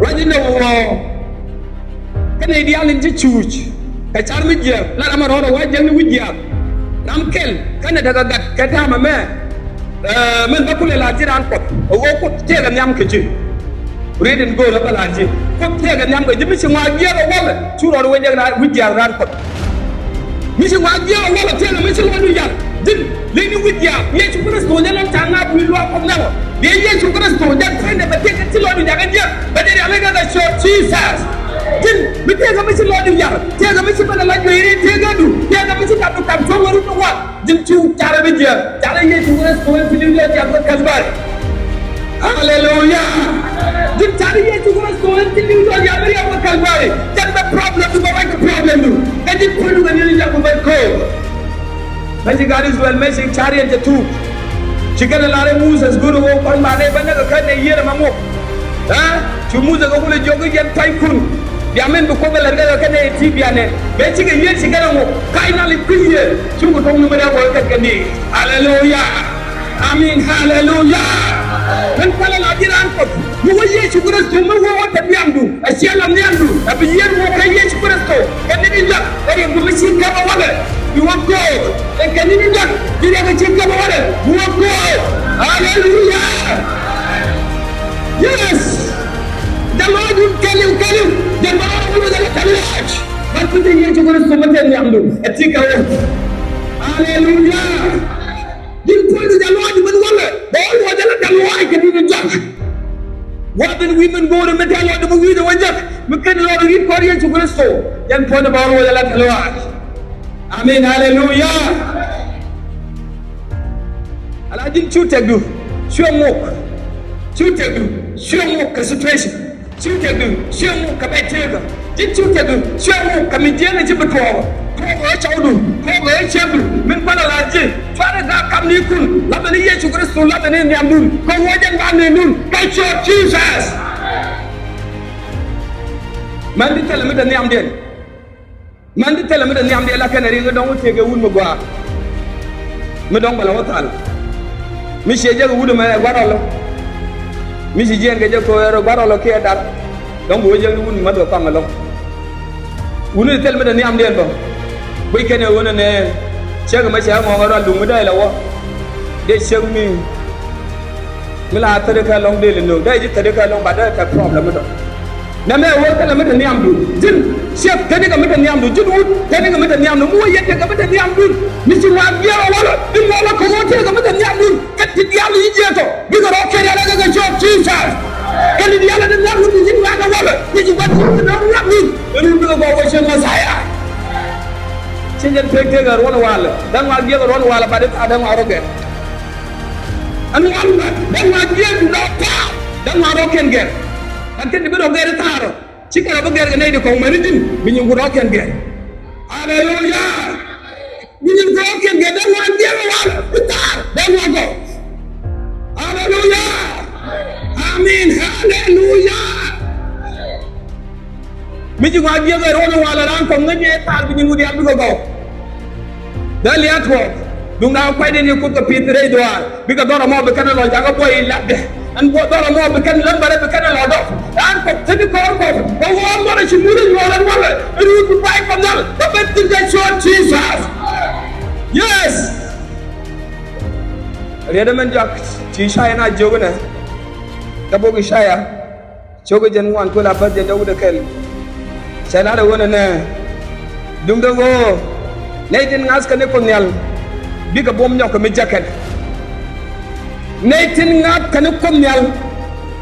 Rajin wo kene dial in chuch ka char mi je la amaro wa jeng wi je ram kel kene daga gat kata ma me men bakule la jiran ko wo ko tega nyam ke ji reden go la bala ji ko tega nyam ko jimi ci wa je ko wala churo do wajja na wi je ran ko mi ci wa je wala tega mi ci lo du yal din leni wi je ye ci ko so ne lan tanga bu lo ko na de ye ci ko so da fende ba tega ci lo du jaga je ba de ala ga so Jesus din mi tega mi ci lo du yal tega mi ci bala la joyri tega du tega mi ci ka du kam so waru do wa din ci tara bi je tara ye ci ko so en filim le ci ko kasbar hallelujah din tara ye ci ko so en filim do ya bari ko kasbar dan the problem do ba ko problem do and it put the nearly ya ko ba ko Magic God is well mentioning chariot the two chicken lare Moses guru wo kon ba ne banda ka kane yere mamo ha chu Moses ko le jogo yen taikun ya men ko be la ga kane tibia ne be chiga yen chiga mo finally priye chu ko tong numero ko ka kane hallelujah amen hallelujah kan kala la diran ko mu wo yesu kristo mu wo ta biandu a cielo miandu a bi yen wo ka yesu kristo kan ni la e ko mi sin ka wala you want God and can you not did I check the water you want God hallelujah yes the Lord will tell you the Lord will tell you but put the yesu kristo maten yamdu etika hallelujah you point the Lord when wala all what the Lord can you judge what the women go to metal Lord the movie the one judge we can Lord read for yesu kristo yan point about wala the Lord amen hallelujah ala din chutegu shomok ka situation chutegu shomok ka betega din chutegu shomok ka mijene jibato ko chawdu ko chebru min pala laji fara da kamni kun labani yesu kristo labani nyamdun ko wojan bande nun ka Jesus man di tele mi da nyamden man di tele mi da nyam de la kanari nga don tege wul ma gwa mi don bala watal mi sheje ga wudu ma gwarolo mi si jen ga je ko ero gwarolo ke dal don bo je wul ma do pangalo wulu tele mi da nyam de bo boy kene wona ne chega ma cha mo garo lu mu dai la wo de cheg mi la tade ka long de le no dai ji tade ka long ba da ka problem do na me wo tele mi da nyam du jin chef tani ga mata nyam du judu tani ga mata nyam du mo yette ga mata nyam du mi ci wa biya wala bi mo la ko mo te ga mata nyam du kat di yalla yi jeto bi ga ro ke yalla ga job Jesus kan di yalla da nyam du ci wa ga wala ni ci wat ci do nyam du ni bi ga go wo ci mo saya ci ngel pekte ga ron wala dan wa biya ga ron wala ba de ta dan wa ro ge an wala dan wa biya du do ta dan wa ro ken ge kan di bi do ge ta ro Chika ba gerga nay de ko marijin binyu go roken ge hallelujah binyu go roken ge dan wa ngero wala putar dan wa go hallelujah amen hallelujah miji wa ge ga rono wala ran ko nganye tar binyu di am go dan liat ko dung na ko de ni ko to pitre do bi ka doro mo be kana lo jaga boy ladde an bo doro mo be kan lambare be kana lo do an ko tedi ko ko wo mo ci muru wala wala ru ko bay ko dal ba bet de Jesus yes reda man jak ci shaya na joguna da bogi shaya jogo jen wan ko la ba de daw de kel sana da wona ne dung da go ne din ngas ka ne ko nyal bi ka bom ñok mi jakan neytin ngap kan ko nyal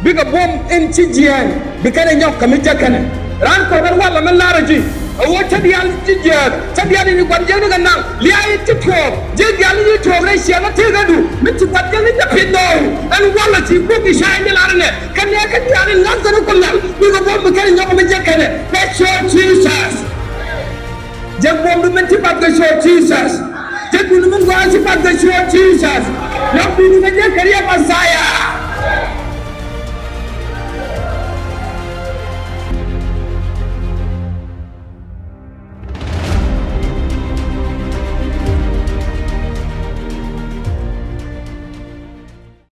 bi ka bom en ci jiyan bi ka ñok mi jakan ran ko ran wala man la raji o ta dial ci jiyan ta dial ni gwan jeng ga nang li ay ci to je dial ni to re sia na te ga du mi ci gwan jeng ni japi do an wala ci ko bi shay ni la ne kan ne ka dial ngas kan ko nyal bi ka bom bi ka ñok mi jakan be Jesus je bom du men ci pat ga Jesus Take you to go and see the Jesus. Love me to the career Messiah.